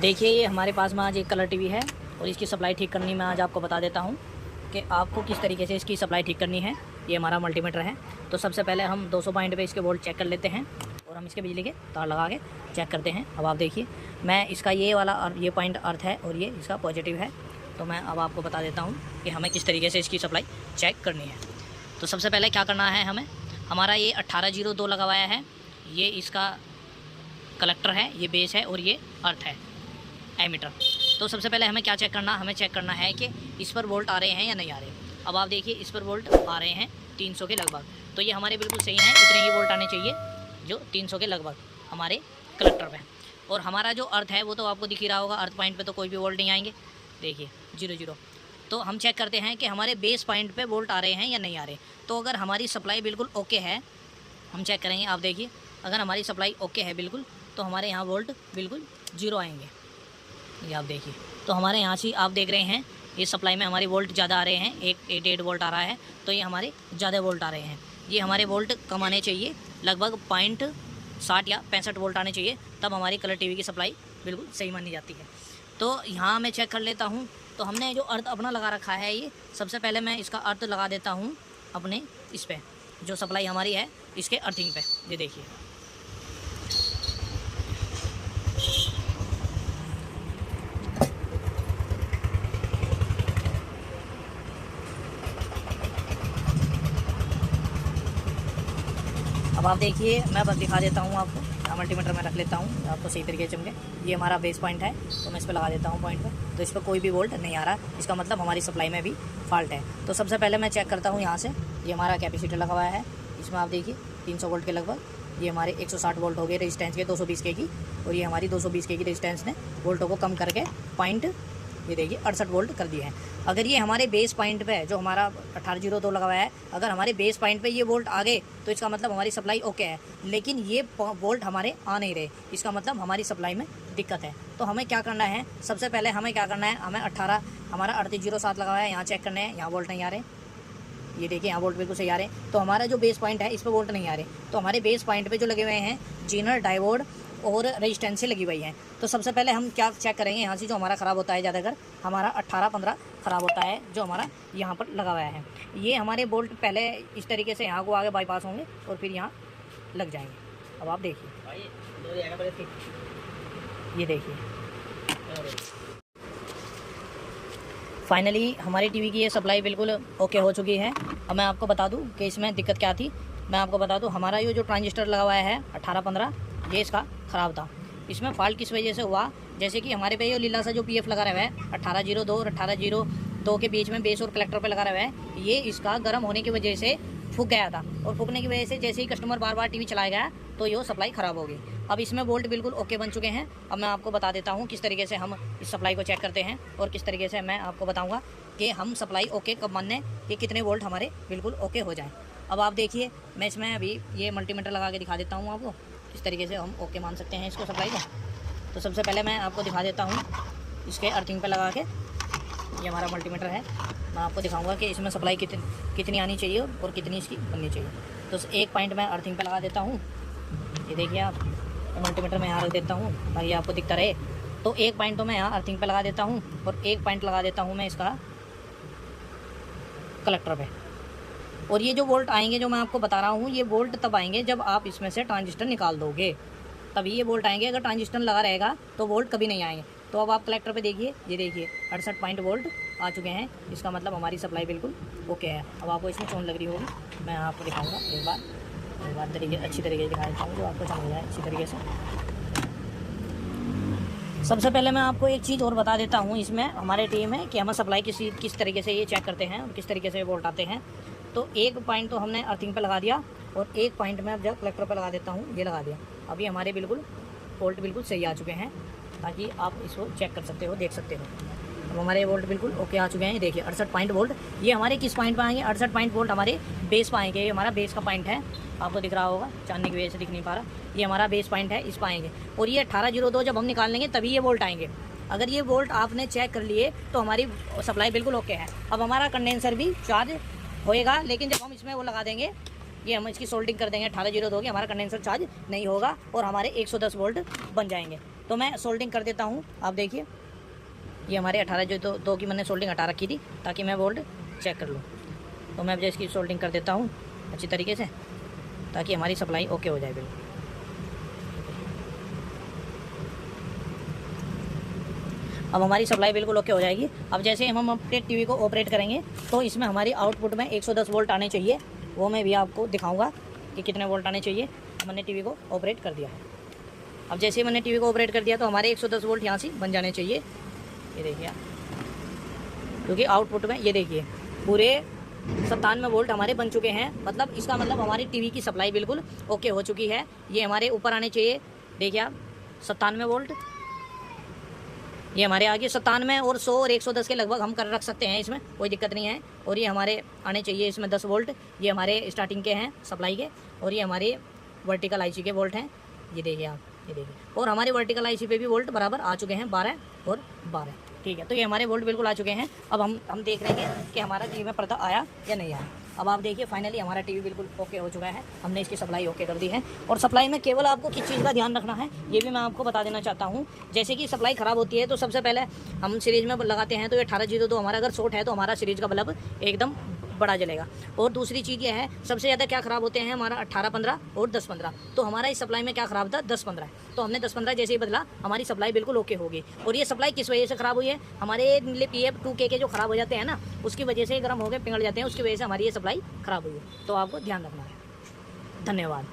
देखिए ये हमारे पास में आज एक कलर टीवी है और इसकी सप्लाई ठीक करनी मैं आज आपको बता देता हूँ कि आपको किस तरीके से इसकी सप्लाई ठीक करनी है। ये हमारा मल्टीमीटर है। तो सबसे पहले हम 200 पॉइंट पे इसके वोल्ट चेक कर लेते हैं और हम इसके बिजली के तार लगा के चेक करते हैं। अब आप देखिए मैं इसका ये वाला ये पॉइंट अर्थ है और ये इसका पॉजिटिव है। तो मैं अब आपको बता देता हूँ कि हमें किस तरीके से इसकी सप्लाई चेक करनी है। तो सबसे पहले क्या करना है, हमें हमारा ये 1802 लगा हुआ है, ये इसका कलेक्टर है, ये बेस है और ये अर्थ है एमीटर। तो सबसे पहले हमें क्या चेक करना, हमें चेक करना है कि इस पर वोल्ट आ रहे हैं या नहीं आ रहे। अब आप देखिए इस पर वोल्ट आ रहे हैं 300 के लगभग, तो ये हमारे बिल्कुल सही हैं, इतने ही वोल्ट आने चाहिए जो 300 के लगभग हमारे कलेक्टर पे। और हमारा जो अर्थ है वो तो आपको दिख ही रहा होगा, अर्थ पॉइंट पे तो कोई भी वोल्ट नहीं आएंगे, देखिए 0 तो हम चेक करते हैं कि हमारे बेस पॉइंट पे वोल्ट आ रहे हैं या नहीं आ रहे। तो अगर हमारी सप्लाई बिल्कुल ओके है, हम चेक करेंगे। आप देखिए अगर हमारी सप्लाई ओके है बिल्कुल, तो हमारे यहाँ वोल्ट बिल्कुल 0 आएंगे। ये आप देखिए, तो हमारे यहाँ से आप देख रहे हैं ये सप्लाई में हमारे वोल्ट ज़्यादा आ रहे हैं, 188 वोल्ट आ रहा है, तो ये हमारे ज़्यादा वोल्ट आ रहे हैं। ये हमारे वोल्ट कम आने चाहिए, लगभग 0.60 या 65 वोल्ट आने चाहिए, तब हमारी कलर टीवी की सप्लाई बिल्कुल सही मानी जाती है। तो यहाँ मैं चेक कर लेता हूँ। तो हमने जो अर्थ अपना लगा रखा है, ये सबसे पहले मैं इसका अर्थ लगा देता हूँ अपने इस पर, जो सप्लाई हमारी है इसके अर्थिंग पे। ये देखिए अब आप देखिए, मैं बस दिखा देता हूँ आपको। मल्टीमीटर में रख लेता हूँ आपको सही तरीके से चमके। ये हमारा बेस पॉइंट है, तो मैं इस पर लगा देता हूँ पॉइंट पे। तो इस पर कोई भी वोल्ट नहीं आ रहा, इसका मतलब हमारी सप्लाई में भी फॉल्ट है। तो सबसे पहले मैं चेक करता हूँ यहाँ से। ये हमारा कैपेसिटर लगा हुआ है, इसमें आप देखिए 300 वोल्ट के लगभग। ये हमारे 160 वोल्ट हो गए रेजिस्टेंस के 220 के की, और ये हमारी 220 के की रेजिस्टेंस ने वोल्टों को कम करके पॉइंट ये देखिए 68 वोल्ट कर दिए हैं। अगर ये हमारे बेस पॉइंट पे जो हमारा 1802 लगा हुआ है, अगर हमारे बेस पॉइंट पे ये वोल्ट आ गए तो इसका मतलब हमारी सप्लाई ओके है। लेकिन ये वोल्ट हमारे आ नहीं रहे, इसका मतलब हमारी सप्लाई में दिक्कत है। तो हमें क्या करना है, सबसे पहले हमें क्या करना है, हमें हमारा 3807 लगा हुआ है, यहाँ चेक करना है। यहाँ वोल्ट नहीं आ रहे, ये देखिए यहाँ वोल्ट बिल्कुल सही आ रहे हैं। तो हमारा जो बेस पॉइंट है इस पर वोल्ट नहीं आ रहे। तो हमारे बेस पॉइंट पे जो लगे हुए हैं जीनर, डायोड और रेजिस्टेंस से लगी हुई हैं। तो सबसे पहले हम क्या चेक करेंगे, यहाँ से जो हमारा ख़राब होता है ज़्यादातर हमारा 18-15 ख़राब होता है, जो हमारा यहाँ पर लगा हुआ है। ये हमारे बोल्ट पहले इस तरीके से यहाँ को आगे बाईपास होंगे और फिर यहाँ लग जाएंगे। अब आप देखिए, ये देखिए फाइनली हमारी टीवी की ये सप्लाई बिल्कुल ओके हो चुकी है। अब मैं आपको बता दूं कि इसमें दिक्कत क्या थी। मैं आपको बता दूं, हमारा ये जो ट्रांजिस्टर लगा हुआ है 18-15, ये इसका ख़राब था। इसमें फॉल्ट किस वजह से हुआ, जैसे कि हमारे पे ये लीला सा जो पीएफ लगा रहा है 1802 और 1802 के बीच में बेस और कलेक्टर पे लगा रहा है, ये इसका गर्म होने की वजह से फूक गया था। और फूकने की वजह से जैसे ही कस्टमर बार बार टीवी चलाया गया तो ये सप्लाई ख़राब हो गई। अब इसमें वोल्ट बिल्कुल ओके बन चुके हैं। अब मैं आपको बता देता हूँ किस तरीके से हम इस सप्लाई को चेक करते हैं, और किस तरीके से मैं आपको बताऊँगा कि हम सप्लाई ओके कब माने कि कितने वोल्ट हमारे बिल्कुल ओके हो जाएँ। अब आप देखिए, मैं इसमें अभी ये मल्टीमीटर लगा के दिखा देता हूँ आपको किस तरीके से हम ओके मान सकते हैं इसको सप्लाई को। तो सबसे पहले मैं आपको दिखा देता हूँ इसके अर्थिंग पे लगा के। ये हमारा मल्टीमीटर है, मैं आपको दिखाऊंगा कि इसमें सप्लाई कितनी आनी चाहिए और कितनी इसकी बननी चाहिए। तो एक पॉइंट मैं अर्थिंग पे लगा देता हूँ, ये देखिए आप। मल्टीमीटर मैं यहाँ रख देता हूँ ताकि आपको दिखता रहे। तो एक पॉइंट तो मैं यहाँ अर्थिंग पे लगा देता हूँ और एक पॉइंट लगा देता हूँ मैं इसका कलेक्टर पे। और ये जो वोल्ट आएंगे जो मैं आपको बता रहा हूँ, ये वोल्ट तब आएंगे जब आप इसमें से ट्रांजिस्टर निकाल दोगे, तभी ये वोल्ट आएंगे। अगर ट्रांजिस्टर लगा रहेगा तो वोल्ट कभी नहीं आएंगे। तो अब आप कलेक्टर पे देखिए, ये देखिए 68 पॉइंट वोल्ट आ चुके हैं, इसका मतलब हमारी सप्लाई बिल्कुल ओके है। अब आपको इसमें चोन लग रही होगी, मैं आपको दिखाऊंगा एक बार अच्छी तरीके से दिखा देता हूँ जो आपको समझ जाए अच्छी तरीके से। सबसे पहले मैं आपको एक चीज़ और बता देता हूँ इसमें हमारे टीम में कि हम सप्लाई किस तरीके से ये चेक करते हैं और किस तरीके से वोल्ट आते हैं। तो एक पॉइंट तो हमने अर्थिंग पे लगा दिया और एक पॉइंट में अब जब कलेक्टर पे लगा देता हूँ, ये लगा दिया। अभी हमारे बिल्कुल वोल्ट बिल्कुल सही आ चुके हैं, ताकि आप इसको चेक कर सकते हो, देख सकते हो। अब हमारे वोल्ट बिल्कुल ओके आ चुके हैं। देखिए 68 पॉइंट वोल्ट ये हमारे किस पॉइंट पर आएंगे, 68 पॉइंट वोल्ट हमारे बेस पर आएंगे। ये हमारा बेस का पॉइंट है, आपको दिख रहा होगा, चांदनी की वजह से दिख नहीं पा रहा। ये हमारा बेस पॉइंट है, इस पर आएंगे। और ये 1802 जब हम निकाल लेंगे तभी ये वोल्ट आएंगे। अगर ये वोल्ट आपने चेक कर लिए तो हमारी सप्लाई बिल्कुल ओके है। अब हमारा कंडेंसर भी चार्ज होएगा, लेकिन जब हम इसमें वो लगा देंगे, ये हम इसकी सोल्डिंग कर देंगे 1802 की, हमारा कंडेंसर चार्ज नहीं होगा और हमारे 110 वोल्ट बन जाएंगे। तो मैं सोल्डिंग कर देता हूँ। आप देखिए ये हमारे 18 जो दो की मैंने सोल्डिंग हटा रखी थी ताकि मैं बोल्ट चेक कर लूँ। तो मैं अब जो इसकी सोल्डिंग कर देता हूँ अच्छी तरीके से ताकि हमारी सप्लाई ओके हो जाए बिल्कुल। अब हमारी सप्लाई बिल्कुल ओके हो जाएगी। अब जैसे हम अपने टीवी को ऑपरेट करेंगे तो इसमें हमारी आउटपुट में 110 वोल्ट आने चाहिए, वो मैं भी आपको दिखाऊंगा कि कितने वोल्ट आने चाहिए। मैंने टीवी को ऑपरेट कर दिया है। अब जैसे ही मैंने टीवी को ऑपरेट कर दिया तो हमारे 110 वोल्ट यहाँ से बन जाने चाहिए। ये देखिए क्योंकि आउटपुट में ये देखिए पूरे 97 वोल्ट हमारे बन चुके हैं। मतलब इसका मतलब हमारी टीवी की सप्लाई बिल्कुल ओके हो चुकी है। ये हमारे ऊपर आने चाहिए, देखिए आप 97 वोल्ट, ये हमारे आगे 97 और 100 और 110 के लगभग हम कर रख सकते हैं, इसमें कोई दिक्कत नहीं है। और ये हमारे आने चाहिए इसमें 10 वोल्ट, ये हमारे स्टार्टिंग के हैं सप्लाई के। और ये हमारे वर्टिकल आईसी के वोल्ट हैं, ये देखिए आप, ये देखिए। और हमारे वर्टिकल आईसी पे भी वोल्ट बराबर आ चुके हैं 12 और 12, ठीक है। तो ये हमारे वोल्ट बिल्कुल आ चुके हैं। अब हम देख रहे हैं कि हमारा टीवी में पर्दा आया या नहीं आया। अब आप देखिए फाइनली हमारा टीवी बिल्कुल ओके हो चुका है। हमने इसकी सप्लाई ओके कर दी है। और सप्लाई में केवल आपको किस चीज़ का ध्यान रखना है ये भी मैं आपको बता देना चाहता हूँ। जैसे कि सप्लाई ख़राब होती है तो सबसे पहले हम सीरीज में लगाते हैं तो ये 1802 हमारा अगर शॉर्ट है तो हमारा सीरीज का बल्ब एकदम बड़ा जलेगा। और दूसरी चीज़ ये है सबसे ज़्यादा क्या ख़राब होते हैं हमारा 18-15 और 10-15। तो हमारा इस सप्लाई में क्या ख़राब था 10-15, तो हमने 10-15 जैसे ही बदला हमारी सप्लाई बिल्कुल ओके होगी। और ये सप्लाई किस वजह से ख़राब हुई है, हमारे नीले PF 2K के जो ख़राब हो जाते हैं ना उसकी वजह से गर्म होकर पिघल जाते हैं, उसकी वजह से हमारी ये सप्लाई ख़राब हुई है। तो आपको ध्यान रखना है। धन्यवाद।